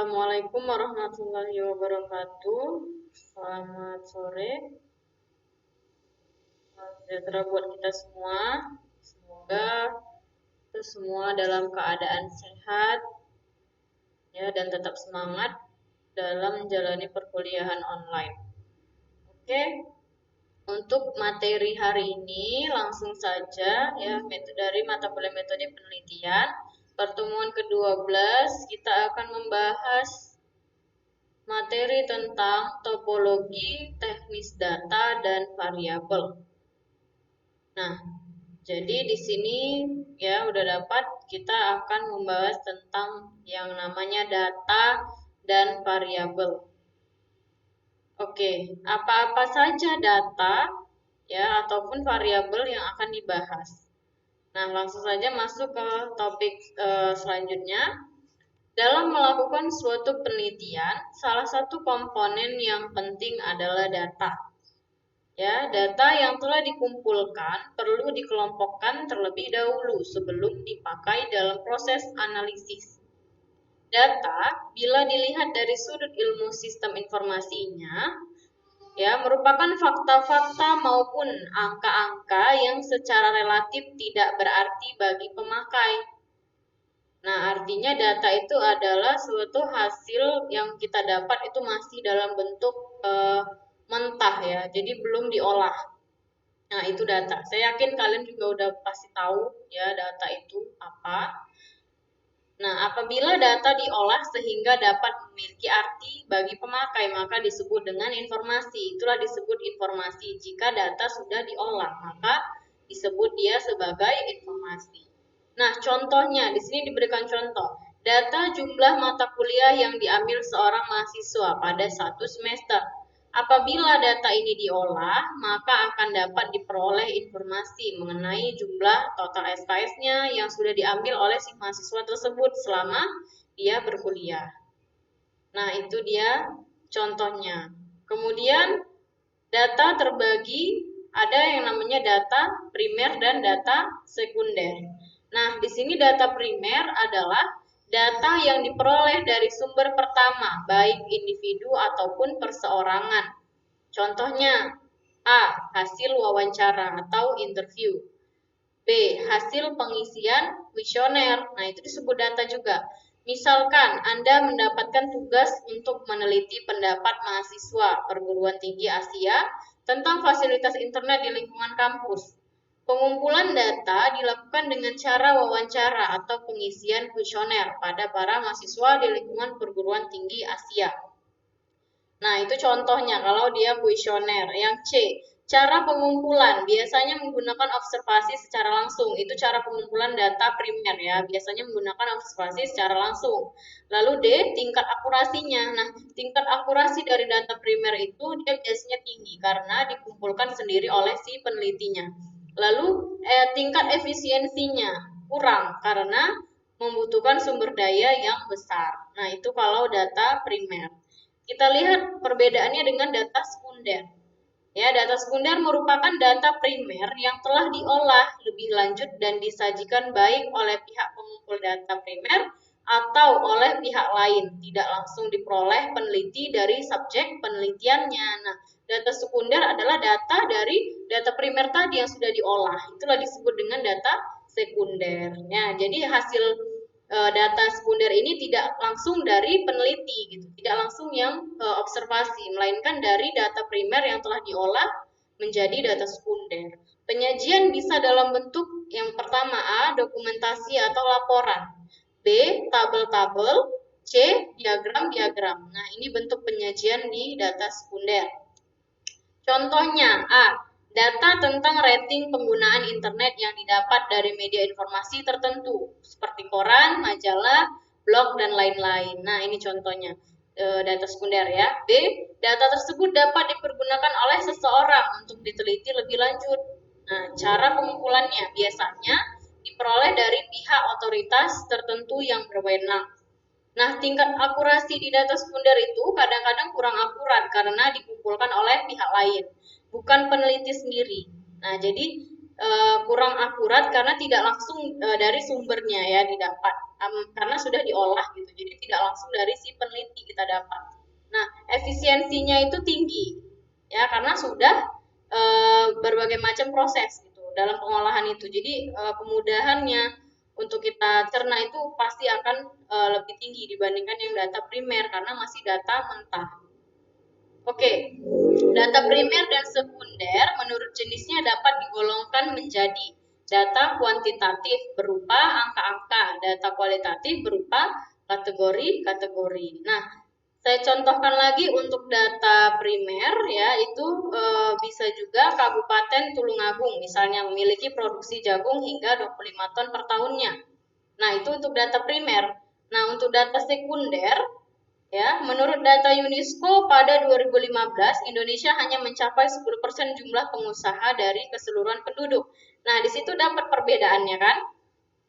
Assalamualaikum warahmatullahi wabarakatuh. Selamat sore. Salam sejahtera buat kita semua. Semoga kita semua dalam keadaan sehat ya dan tetap semangat dalam menjalani perkuliahan online. Oke. Untuk materi hari ini langsung saja ya dari mata kuliah metode penelitian. Pertemuan ke-12 kita akan membahas materi tentang topologi, teknis data, dan variabel. Nah, jadi di sini ya udah dapat kita akan membahas tentang yang namanya data dan variabel. Oke, apa-apa saja data ya ataupun variabel yang akan dibahas. Nah, langsung saja masuk ke topik selanjutnya. Dalam melakukan suatu penelitian, salah satu komponen yang penting adalah data. Ya, data yang telah dikumpulkan perlu dikelompokkan terlebih dahulu sebelum dipakai dalam proses analisis. Data, bila dilihat dari sudut ilmu sistem informasinya, ya, merupakan fakta-fakta maupun angka-angka yang secara relatif tidak berarti bagi pemakai. Nah, artinya data itu adalah suatu hasil yang kita dapat itu masih dalam bentuk mentah ya, jadi belum diolah. Nah, itu data. Saya yakin kalian juga udah pasti tahu ya data itu apa. Nah, apabila data diolah sehingga dapat memiliki arti bagi pemakai, maka disebut dengan informasi. Itulah disebut informasi. Jika data sudah diolah, maka disebut dia sebagai informasi. Nah, contohnya di sini diberikan contoh. Data jumlah mata kuliah yang diambil seorang mahasiswa pada satu semester. Apabila data ini diolah, maka akan dapat diperoleh informasi mengenai jumlah total SKS-nya yang sudah diambil oleh si mahasiswa tersebut selama dia berkuliah. Nah, itu dia contohnya. Kemudian, data terbagi, ada yang namanya data primer dan data sekunder. Nah, di sini data primer adalah data yang diperoleh dari sumber pertama, baik individu ataupun perseorangan. Contohnya, A. Hasil wawancara atau interview. B. Hasil pengisian kuesioner. Nah, itu disebut data juga. Misalkan Anda mendapatkan tugas untuk meneliti pendapat mahasiswa perguruan tinggi Asia tentang fasilitas internet di lingkungan kampus. Pengumpulan data dilakukan dengan cara wawancara atau pengisian kuesioner pada para mahasiswa di lingkungan perguruan tinggi Asia. Nah, itu contohnya kalau dia kuesioner. Yang C, cara pengumpulan biasanya menggunakan observasi secara langsung. Itu cara pengumpulan data primer ya, biasanya menggunakan observasi secara langsung. Lalu D, tingkat akurasinya. Nah, tingkat akurasi dari data primer itu dia biasanya tinggi karena dikumpulkan sendiri oleh si penelitinya. Lalu tingkat efisiensinya kurang karena membutuhkan sumber daya yang besar. Nah, itu kalau data primer. Kita lihat perbedaannya dengan data sekunder. Ya, data sekunder merupakan data primer yang telah diolah lebih lanjut dan disajikan baik oleh pihak pengumpul data primer atau oleh pihak lain, tidak langsung diperoleh peneliti dari subjek penelitiannya. Nah, data sekunder adalah data dari data primer tadi yang sudah diolah. Itulah disebut dengan data sekunder. Ya, jadi hasil data sekunder ini tidak langsung dari peneliti gitu, tidak langsung yang observasi, melainkan dari data primer yang telah diolah menjadi data sekunder. Penyajian bisa dalam bentuk yang pertama A, dokumentasi atau laporan, B, tabel-tabel, C, diagram-diagram. Nah, ini bentuk penyajian di data sekunder. Contohnya A, data tentang rating penggunaan internet yang didapat dari media informasi tertentu, seperti koran, majalah, blog, dan lain-lain. Nah, ini contohnya data sekunder ya. B, data tersebut dapat dipergunakan oleh seseorang untuk diteliti lebih lanjut. Nah, cara pengumpulannya biasanya diperoleh dari pihak otoritas tertentu yang berwenang. Nah, tingkat akurasi di data sekunder itu kadang-kadang kurang akurat karena dikumpulkan oleh pihak lain, bukan peneliti sendiri. Nah, jadi kurang akurat karena tidak langsung dari sumbernya ya didapat, karena sudah diolah gitu, jadi tidak langsung dari si peneliti kita dapat. Nah, efisiensinya itu tinggi ya karena sudah berbagai macam proses gitu dalam pengolahan itu. Jadi kemudahannya untuk kita cerna itu pasti akan lebih tinggi dibandingkan yang data primer karena masih data mentah. Oke, data primer dan sekunder menurut jenisnya dapat digolongkan menjadi data kuantitatif berupa angka-angka, data kualitatif berupa kategori-kategori. Nah, saya contohkan lagi untuk data primer ya, itu bisa juga Kabupaten Tulungagung misalnya memiliki produksi jagung hingga 25 ton per tahunnya. Nah, itu untuk data primer. Nah, untuk data sekunder ya, menurut data UNESCO pada 2015 Indonesia hanya mencapai 10% jumlah pengusaha dari keseluruhan penduduk. Nah, di situ dapat perbedaannya kan?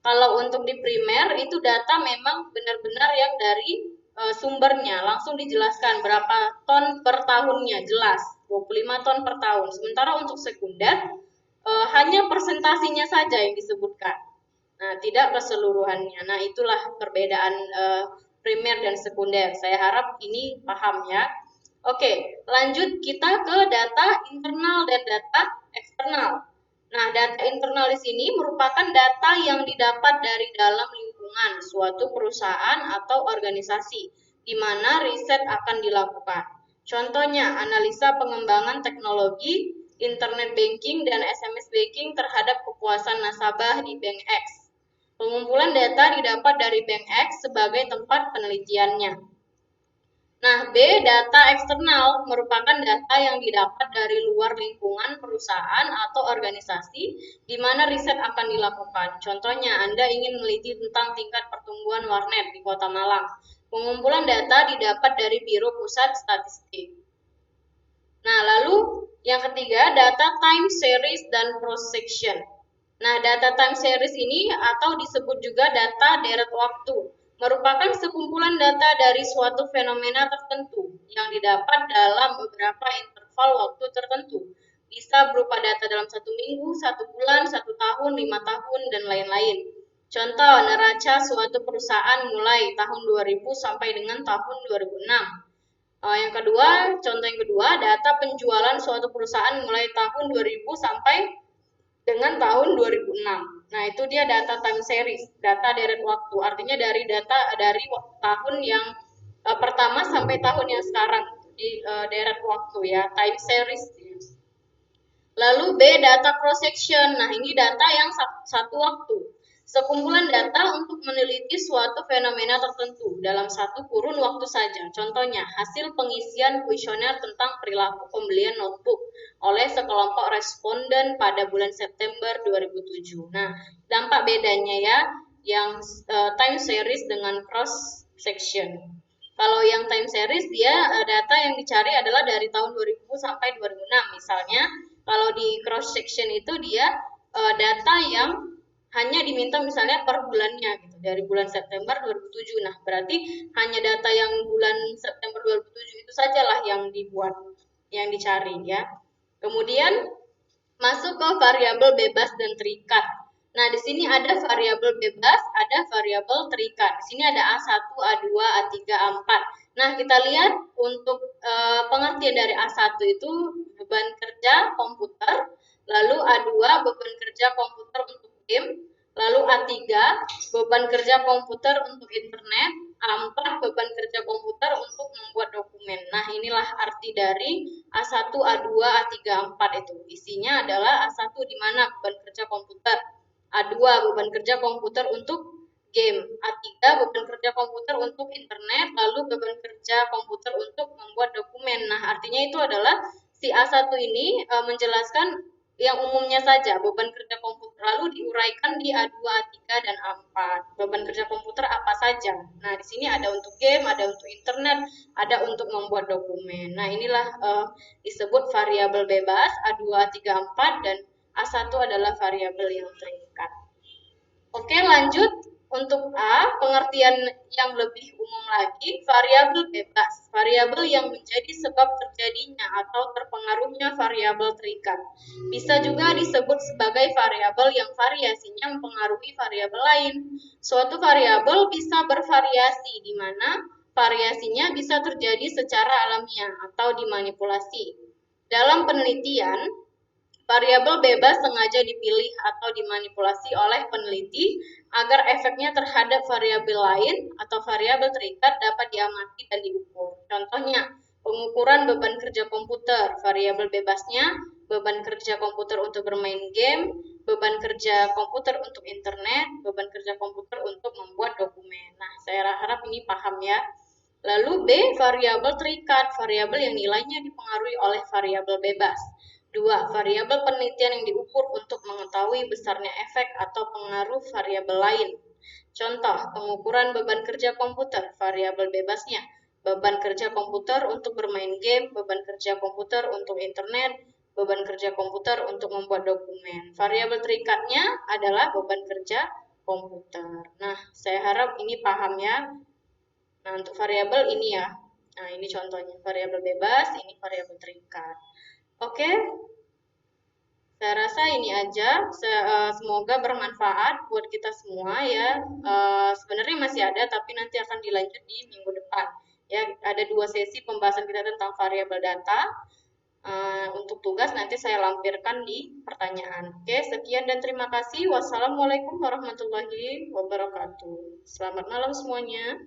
Kalau untuk di primer itu data memang benar-benar yang dari sumbernya langsung dijelaskan berapa ton per tahunnya, jelas 25 ton per tahun. Sementara untuk sekunder hanya persentasinya saja yang disebutkan. Nah, tidak keseluruhannya. Nah, itulah perbedaan primer dan sekunder. Saya harap ini paham ya. Oke, lanjut kita ke data internal dan data eksternal. Nah, data internal di sini merupakan data yang didapat dari dalam lingkungan suatu perusahaan atau organisasi, di mana riset akan dilakukan. Contohnya, analisa pengembangan teknologi, internet banking, dan SMS banking terhadap kepuasan nasabah di Bank X. Pengumpulan data didapat dari Bank X sebagai tempat penelitiannya. Nah, B, data eksternal merupakan data yang didapat dari luar lingkungan perusahaan atau organisasi di mana riset akan dilakukan. Contohnya, Anda ingin meneliti tentang tingkat pertumbuhan warnet di Kota Malang. Pengumpulan data didapat dari Biro Pusat Statistik. Nah, lalu yang ketiga, data time series dan cross section. Nah, data time series ini atau disebut juga data deret waktu, merupakan sekumpulan data dari suatu fenomena tertentu yang didapat dalam beberapa interval waktu tertentu. Bisa berupa data dalam 1 minggu, 1 bulan, 1 tahun, 5 tahun, dan lain-lain. Contoh, neraca suatu perusahaan mulai tahun 2000 sampai dengan tahun 2006. Yang kedua, contoh yang kedua, data penjualan suatu perusahaan mulai tahun 2000 sampai dengan tahun 2006. Nah, itu dia data time series, data deret waktu. Artinya dari data dari tahun yang pertama sampai tahun yang sekarang di deret waktu ya, time series. Lalu B, data cross section. Nah, ini data yang satu waktu. Sekumpulan data untuk meneliti suatu fenomena tertentu dalam satu kurun waktu saja. Contohnya, hasil pengisian kuesioner tentang perilaku pembelian notebook oleh sekelompok responden pada bulan September 2007. Nah, dampak bedanya ya, yang time series dengan cross section. Kalau yang time series dia data yang dicari adalah dari tahun 2000 sampai 2006. Misalnya, kalau di cross section itu dia data yang hanya diminta misalnya per bulannya gitu, dari bulan September 2007. Nah, berarti hanya data yang bulan September 2007 itu sajalah yang dibuat, yang dicari ya. Kemudian masuk ke variabel bebas dan terikat. Nah, di sini ada variabel bebas, ada variabel terikat. Di sini ada A1, A2, A3, A4. Nah, kita lihat untuk pengertian dari A1 itu beban kerja komputer, lalu A2 beban kerja komputer untuk game, lalu A3 beban kerja komputer untuk internet, A4 beban kerja komputer untuk membuat dokumen. Nah, inilah arti dari A1, A2, A3, A4 itu. Isinya adalah A1 di mana beban kerja komputer, A2 beban kerja komputer untuk game, A3 beban kerja komputer untuk internet, lalu beban kerja komputer untuk membuat dokumen. Nah, artinya itu adalah si A1 ini menjelaskan yang umumnya saja, beban kerja komputer, lalu diuraikan di A2, A3, dan A4. Beban kerja komputer apa saja? Nah, di sini ada untuk game, ada untuk internet, ada untuk membuat dokumen. Nah, inilah disebut variabel bebas, A2, A3, A4, dan A1 adalah variabel yang terikat. Oke, lanjut Untuk A, pengertian yang lebih umum lagi, variabel bebas, variabel yang menjadi sebab terjadinya atau terpengaruhnya variabel terikat. Bisa juga disebut sebagai variabel yang variasinya mempengaruhi variabel lain. Suatu variabel bisa bervariasi, di mana variasinya bisa terjadi secara alamiah atau dimanipulasi. Dalam penelitian, variabel bebas sengaja dipilih atau dimanipulasi oleh peneliti agar efeknya terhadap variabel lain atau variabel terikat dapat diamati dan diukur. Contohnya, pengukuran beban kerja komputer, variabel bebasnya beban kerja komputer untuk bermain game, beban kerja komputer untuk internet, beban kerja komputer untuk membuat dokumen. Nah, saya harap ini paham ya. Lalu B, variabel terikat, variabel yang nilainya dipengaruhi oleh variabel bebas. 2. Variabel penelitian yang diukur untuk mengetahui besarnya efek atau pengaruh variabel lain. Contoh, pengukuran beban kerja komputer, variabel bebasnya, beban kerja komputer untuk bermain game, beban kerja komputer untuk internet, beban kerja komputer untuk membuat dokumen. Variabel terikatnya adalah beban kerja komputer. Nah, saya harap ini paham ya. Nah, untuk variabel ini ya. Nah, ini contohnya, variabel bebas, ini variabel terikat. Oke, saya rasa ini aja. Semoga bermanfaat buat kita semua ya. Sebenarnya masih ada, tapi nanti akan dilanjut di minggu depan. Ya, ada 2 sesi pembahasan kita tentang variabel data. Untuk tugas nanti saya lampirkan di pertanyaan. Oke, sekian dan terima kasih. Wassalamualaikum warahmatullahi wabarakatuh. Selamat malam semuanya.